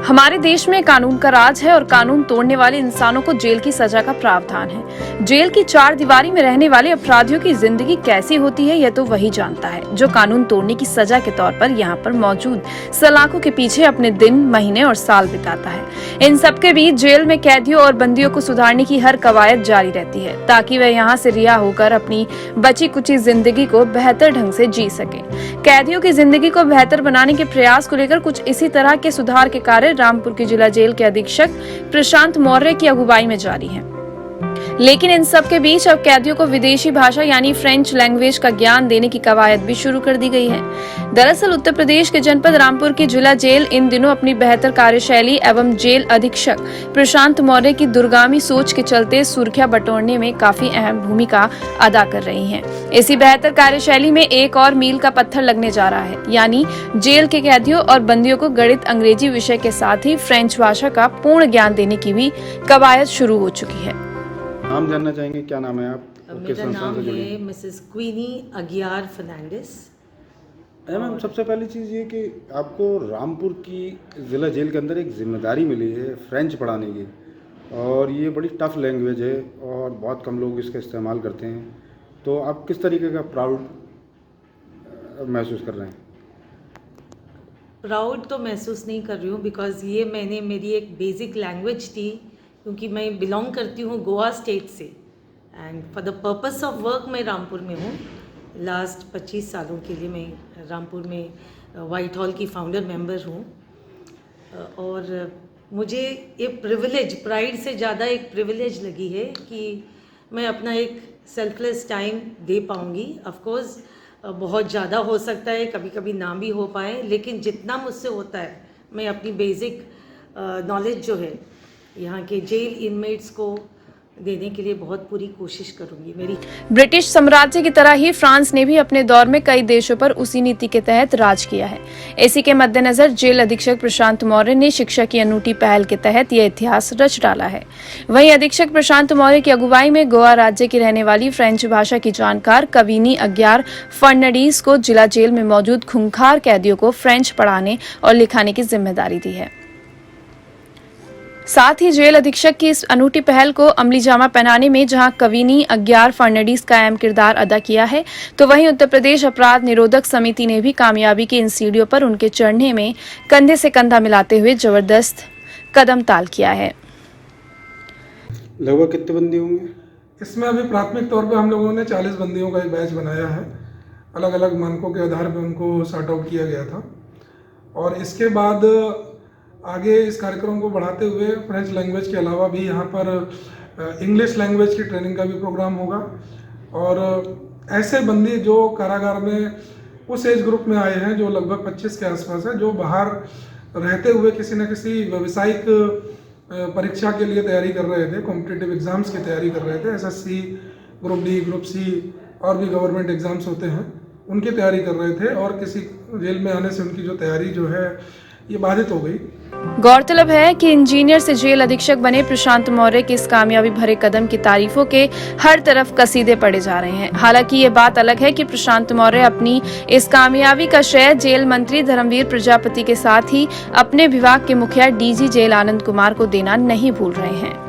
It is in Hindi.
हमारे देश में कानून का राज है और कानून तोड़ने वाले इंसानों को जेल की सजा का प्रावधान है। जेल की चार दीवारी में रहने वाले अपराधियों की जिंदगी कैसी होती है यह तो वही जानता है जो कानून तोड़ने की सजा के तौर पर यहाँ पर मौजूद सलाखों के पीछे अपने दिन, महीने और साल बिताता है। इन सबके बीच जेल में कैदियों और बंदियों को सुधारने की हर कवायद जारी रहती है ताकि वह यहाँ से रिहा होकर अपनी बची कुची जिंदगी को बेहतर ढंग से जी सके। कैदियों की जिंदगी को बेहतर बनाने के प्रयास को लेकर कुछ इसी तरह के सुधार के कार्य रामपुर की जिला जेल के अधीक्षक प्रशांत मौर्य की अगुवाई में जारी है। लेकिन इन सब के बीच अब कैदियों को विदेशी भाषा यानी फ्रेंच लैंग्वेज का ज्ञान देने की कवायद भी शुरू कर दी गई है। दरअसल उत्तर प्रदेश के जनपद रामपुर की जिला जेल इन दिनों अपनी बेहतर कार्यशैली एवं जेल अधीक्षक प्रशांत मौर्य की दूरगामी सोच के चलते सुर्खियां बटोरने में काफी अहम भूमिका अदा कर रही है। इसी बेहतर कार्यशैली में एक और मील का पत्थर लगने जा रहा है, यानी जेल के कैदियों और बंदियों को गणित, अंग्रेजी विषय के साथ ही फ्रेंच भाषा का पूर्ण ज्ञान देने की भी कवायद शुरू हो चुकी है। नाम जानना चाहेंगे, क्या नाम है आप? मेरा नाम है मिसेस क्वीनी अगियार फर्नांडिस। मैम, सबसे पहली चीज़ ये कि आपको रामपुर की ज़िला जेल के अंदर एक जिम्मेदारी मिली है फ्रेंच पढ़ाने की, और ये बड़ी टफ़ लैंग्वेज है और बहुत कम लोग इसका इस्तेमाल करते हैं। तो आप किस तरीके का प्राउड महसूस कर रहे हैं? प्राउड तो महसूस नहीं कर रही हूँ बिकॉज़ ये मेरी एक बेसिक लैंग्वेज थी, क्योंकि मैं बिलोंग करती हूँ गोवा स्टेट से and for the purpose of work मैं रामपुर में हूँ। लास्ट 25 सालों के लिए मैं रामपुर में वाइट हॉल की फाउंडर मेंबर हूँ और मुझे ये प्रिविलेज, प्राइड से ज़्यादा एक प्रिविलेज लगी है कि मैं अपना एक सेल्फलेस टाइम दे पाऊँगी। ऑफ कोर्स बहुत ज़्यादा हो सकता है, कभी कभी ना भी हो पाए, लेकिन जितना मुझसे होता है मैं अपनी बेसिक नॉलेज जो है यहाँ के जेल इनमेट्स को देने के लिए बहुत पूरी कोशिश करूंगी। मेरी ब्रिटिश साम्राज्य की तरह ही फ्रांस ने भी अपने दौर में कई देशों पर उसी नीति के तहत राज किया है। इसी के मद्देनजर जेल अधीक्षक प्रशांत मौर्य ने शिक्षा की अनूठी पहल के तहत यह इतिहास रच डाला है। वहीं अधीक्षक प्रशांत मौर्य की अगुवाई में गोवा राज्य की रहने वाली फ्रेंच भाषा की जानकार क्वीनी अगियार फर्नांडिस को जिला जेल में मौजूद खूंखार कैदियों को फ्रेंच पढ़ाने और लिखाने की जिम्मेदारी दी है। साथ ही जेल अधीक्षक की इस अनूठी पहल को अमली जामा पहनाने में जहां क्वीनी अगियार फर्नांडिस का अहम किरदार अदा किया है, तो वहीं उत्तर प्रदेश अपराध निरोधक समिति ने भी कामयाबी की इन सीढ़ियों पर उनके चढ़ने में कंधे से कंधा मिलाते हुए जबरदस्त कदम ताल किया है। लगभग कितने बंदी होंगे इसमें? अभी प्राथमिक तौर पे हम लोगों ने 40 बंदियों का एक बैच बनाया है। अलग अलग मानकों के आधार पर उनको सॉर्ट आउट किया गया था और इसके बाद आगे इस कार्यक्रम को बढ़ाते हुए फ्रेंच लैंग्वेज के अलावा भी यहाँ पर इंग्लिश लैंग्वेज की ट्रेनिंग का भी प्रोग्राम होगा। और ऐसे बंदी जो कारागार में उस एज ग्रुप में आए हैं जो लगभग 25 के आसपास है, जो बाहर रहते हुए किसी न किसी व्यावसायिक परीक्षा के लिए तैयारी कर रहे थे, कॉम्पिटिटिव एग्ज़ाम्स की तैयारी कर रहे थे, SSC, group D, group C और भी गवर्नमेंट एग्ज़ाम्स होते हैं, उनकी तैयारी कर रहे थे और किसी जेल में आने से उनकी जो तैयारी जो है ये बाधित हो गई। गौरतलब है कि इंजीनियर से जेल अधीक्षक बने प्रशांत मौर्य के इस कामयाबी भरे कदम की तारीफों के हर तरफ कसीदे पड़े जा रहे हैं। हालांकि ये बात अलग है कि प्रशांत मौर्य अपनी इस कामयाबी का श्रेय जेल मंत्री धर्मवीर प्रजापति के साथ ही अपने विभाग के मुखिया DG जेल आनंद कुमार को देना नहीं भूल रहे हैं।